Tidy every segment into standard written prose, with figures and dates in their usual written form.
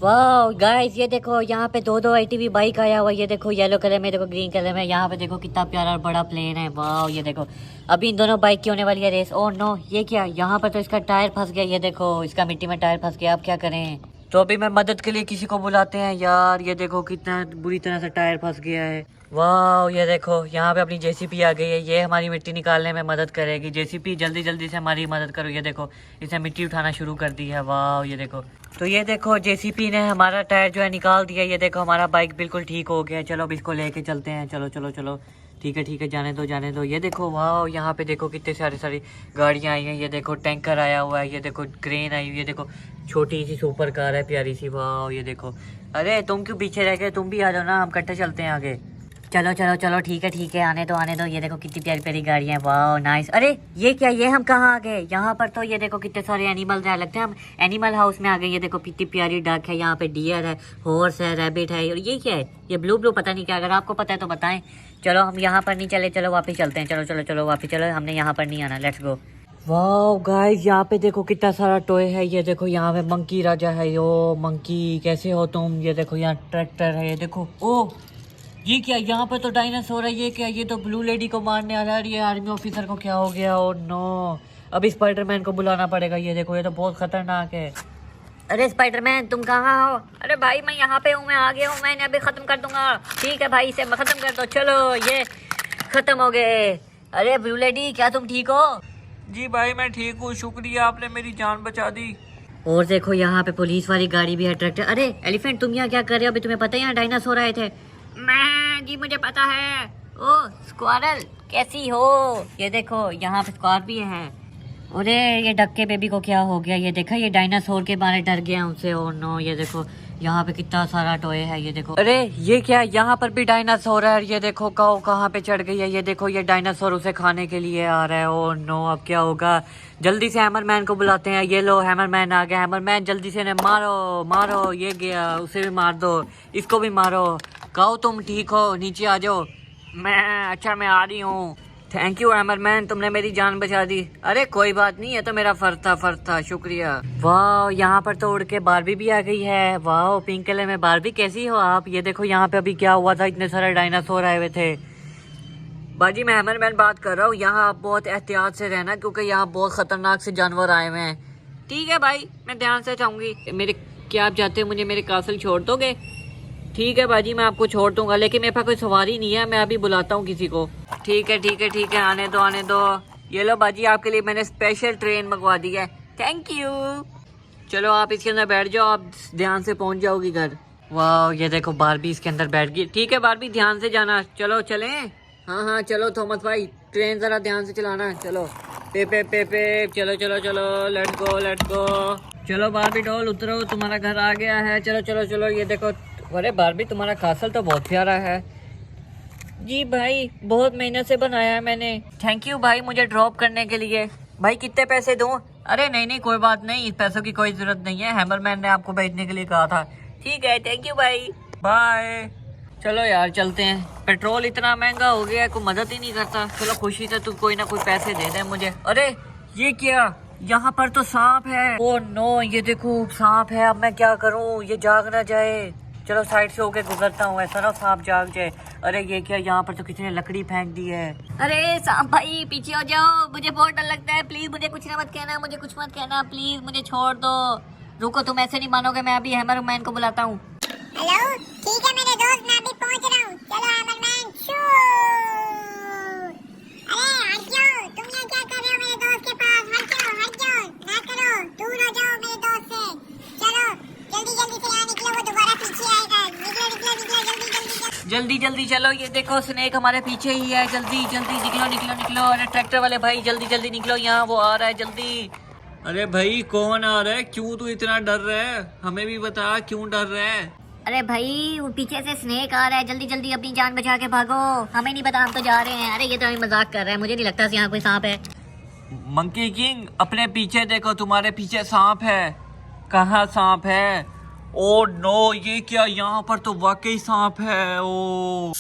वाह गाइस, ये देखो यहाँ पे दो दो एटीवी बाइक आया हुआ है। ये देखो येलो कलर में, देखो ग्रीन कलर में। यहाँ पे देखो कितना प्यारा बड़ा प्लेन है। वाह ये देखो अभी इन दोनों बाइक की होने वाली है रेस। ओह नो, ये क्या, यहाँ पर तो इसका टायर फंस गया। ये देखो इसका मिट्टी में टायर फंस गया। अब क्या करें? तो अभी मैं मदद के लिए किसी को बुलाते हैं यार। ये देखो कितना बुरी तरह से टायर फंस गया है। वाह ये देखो यहाँ पे अपनी जेसीपी आ गई है। ये हमारी मिट्टी निकालने में मदद करेगी। जेसीपी जल्दी जल्दी से हमारी मदद करो। ये देखो इसने मिट्टी उठाना शुरू कर दी है। वाह ये देखो, तो ये देखो जेसीपी ने हमारा टायर जो है निकाल दिया। ये देखो हमारा बाइक बिल्कुल ठीक हो गया। चलो अब इसको लेके चलते हैं। चलो चलो चलो, ठीक है, जाने दो जाने दो। ये देखो वाह, यहाँ पे देखो कितने सारी गाड़ियाँ आई हैं। ये देखो टैंकर आया हुआ है। ये देखो क्रेन आई हुई है। ये देखो छोटी सी सुपर कार है प्यारी सी। वाह ये देखो, अरे तुम क्यों पीछे रह गए? तुम भी आ जाओ ना, हम इकट्ठे चलते हैं आगे। चलो चलो चलो, ठीक है, आने दो आने दो। ये देखो कितनी प्यारी प्यारी गाड़ियाँ हैं। वाह नाइस। अरे ये क्या, ये हम कहाँ आ गए? यहाँ पर तो ये देखो कितने सारे एनिमल्स हैं। लगता है हम एनिमल हाउस में आ गए। ये देखो कितनी प्यारी डक है। यहाँ पे डियर है, हॉर्स है, रैबिट है। और ये क्या है? ये ब्लू पता नहीं क्या। अगर आपको पता है तो बताएं। चलो हम यहाँ पर नहीं चले, चलो वापस चलते हैं। चलो चलो चलो वापस चलो, हमने यहाँ पर नहीं आना। Let's go. वाह गाइस, यहाँ पे देखो कितना सारा टॉय है। ये देखो यहाँ पे मंकी राजा है। यो मंकी कैसे हो तुम? ये देखो यहाँ ट्रैक्टर है। ये देखो, ओ ये क्या, यहाँ पर तो डायनासोर है। ये क्या, ये तो ब्लू लेडी को मारने आ रहा है। ये आर्मी ऑफिसर को क्या हो गया? ओ नो, अब स्पाइडरमैन को बुलाना पड़ेगा। ये देखो ये तो बहुत खतरनाक है। अरे स्पाइडरमैन तुम कहाँ हो? अरे भाई मैं यहाँ पे हूँ, मैं आ गया हूँ, मैंने अभी खत्म कर दूंगा। ठीक है भाई, इसे खत्म कर दो। चलो ये खत्म हो गए। अरे ब्लू लेडी, क्या तुम ठीक हो? जी भाई मैं ठीक हूँ, शुक्रिया, आपने मेरी जान बचा दी। और देखो यहाँ पे पुलिस वाली गाड़ी भी है, ट्रैक्टर। अरे एलिफेंट, तुम यहाँ क्या कर रहे हो? अभी तुम्हें पता है यहाँ डायनासोर आए थे। मैं जी, मुझे पता है। ओ स्क्वारल, कैसी हो? ये देखो यहाँ पे स्क्वार भी है। अरे ये डक्के बेबी को क्या हो गया? ये देखा, ये डायनासोर के बारे डर गया उनसे। ओ नो, ये देखो यहाँ पे कितना सारा टॉय है। ये देखो, अरे ये क्या, यहाँ पर भी डायनासोर है। ये देखो काऊ कहाँ पे चढ़ गई है। ये देखो ये डायनासोर उसे खाने के लिए आ रहा है। ओ नो, अब क्या होगा? जल्दी से हैमरमैन को बुलाते हैं। ये लो हैमरमैन आ गया। हैमरमैन जल्दी से इन्हें मारो मारो। ये गया, उसे भी मार दो, इसको भी मारो। काऊ तुम ठीक हो? नीचे आ जाओ। मैं आ रही हूँ। थैंक यू हैमरमैन, तुमने मेरी जान बचा दी। अरे कोई बात नहीं, ये तो मेरा फर्ज था, शुक्रिया। वाह यहाँ पर तो उड़ के बारबी भी आ गई है। वाह पिंक कलर में बारबी, कैसी हो आप? ये देखो यहाँ पे अभी क्या हुआ था, इतने सारे डायनासोर आए हुए थे। बाजी मैं हैमरमैन बात कर रहा हूँ। यहाँ आप बहुत एहतियात से रहना, क्योंकि यहाँ बहुत खतरनाक से जानवर आए हुए हैं। ठीक है भाई, मैं ध्यान से चाहूंगी। मेरे, क्या आप चाहते हो मुझे मेरे कासल छोड़ दोगे? ठीक है बाजी, मैं आपको छोड़ दूंगा, लेकिन मेरे पास कोई सवारी नहीं है। मैं अभी बुलाता हूँ किसी को। ठीक है, आने दो आने दो। ये लो बाजी, आपके लिए मैंने स्पेशल ट्रेन मंगवा दी है। Thank you. चलो आप इसके अंदर बैठ जाओ, आप ध्यान से पहुंच जाओगी घर। वाह ये देखो बारबी इसके अंदर बैठ गई। ठीक है बारबी, ध्यान से जाना। चलो चलें? हाँ चलो थॉमस भाई, ट्रेन जरा ध्यान से चलाना। चलो पे पे पे पे, चलो चलो चलो, लेट्स गो। चलो बारबी डॉल उतरो, तुम्हारा घर आ गया है। चलो चलो चलो, ये देखो। अरे बारबी, तुम्हारा कासल तो बहुत प्यारा है। जी भाई, बहुत मेहनत से बनाया है मैंने। थैंक यू भाई मुझे ड्रॉप करने के लिए। भाई कितने पैसे दूं? अरे नहीं कोई बात नहीं, पैसों की कोई जरूरत नहीं है। हैमरमैन ने आपको भेजने के लिए कहा था। ठीक है, थैंक यू भाई, बाय। चलो यार चलते हैं, पेट्रोल इतना महंगा हो गया है, कोई मदद ही नहीं करता। चलो खुशी से तू कोई ना कोई पैसे दे दे मुझे। अरे ये क्या, यहाँ पर तो सांप है। ओ नो, ये देखो सांप है। अब मैं क्या करूँ, ये जाग ना जाए। चलो साइड से होके गुजरता हूँ, ऐसा ना सांप जाग जाए। अरे ये क्या, यहाँ पर तो किसी ने लकड़ी फेंक दी है। अरे सांप भाई पीछे हो जाओ, मुझे बहुत डर लगता है। प्लीज मुझे कुछ ना मत कहना, मुझे कुछ मत कहना, प्लीज मुझे छोड़ दो। रुको, तुम ऐसे नहीं मानोगे, मैं अभी हैमरमैन को बुलाता हूँ। हेलो, ठीक है मेरे दोस्त, मैं अभी पहुंच रहा हूँ। चलो हैमरमैन, शू। अरे हट जाओ, तुम यहाँ क्या कर रहे हो मेरे दोस्त के पास? हट जाओ, ना करो, दूर हो जाओ मेरे दोस्त से। चलो जल्दी से यहाँ निकलो, वो दोबारा पीछे आएगा। निकलो, जल्दी चलो। ये देखो स्नेक हमारे पीछे ही है। जल्दी निकलो। अरे ट्रैक्टर वाले भाई जल्दी निकलो, यहाँ वो आ रहा है, जल्दी। अरे भाई कौन आ रहा है? क्यों तू इतना डर रहा है? हमें भी बता, क्यों डर रहा है? अरे भाई वो पीछे से स्नेक आ रहा है, जल्दी अपनी जान बचा के भागो। हमें नहीं पता, हम तो जा रहे हैं। अरे ये तो हमें मजाक कर रहा है, मुझे नहीं लगता यहाँ कोई सांप है। मंकी किंग अपने पीछे देखो, तुम्हारे पीछे सांप है। कहाँ सांप है? ओ नो, ये क्या, यहाँ पर तो वाकई सांप है। ओ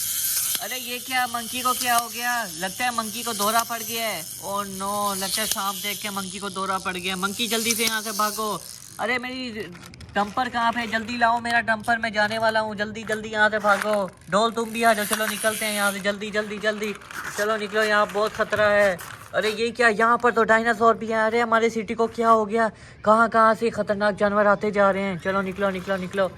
अरे ये क्या, मंकी को क्या हो गया? लगता है मंकी को दौरा पड़ गया है। ओ नो, लगता है सांप देख के मंकी को दौरा पड़ गया। मंकी जल्दी से यहाँ से भागो। अरे मेरी डंपर कहाँ पे? जल्दी लाओ मेरा डंपर, मैं जाने वाला हूँ। जल्दी जल्दी यहाँ से भागो। डोल तुम भी आ जाओ, चलो निकलते हैं यहाँ से, जल्दी जल्दी जल्दी। चलो निकलो, यहाँ बहुत खतरा है। अरे ये क्या, यहाँ पर तो डायनासोर भी हैं। अरे हमारे सिटी को क्या हो गया? कहाँ कहाँ से खतरनाक जानवर आते जा रहे हैं। चलो निकलो निकलो निकलो।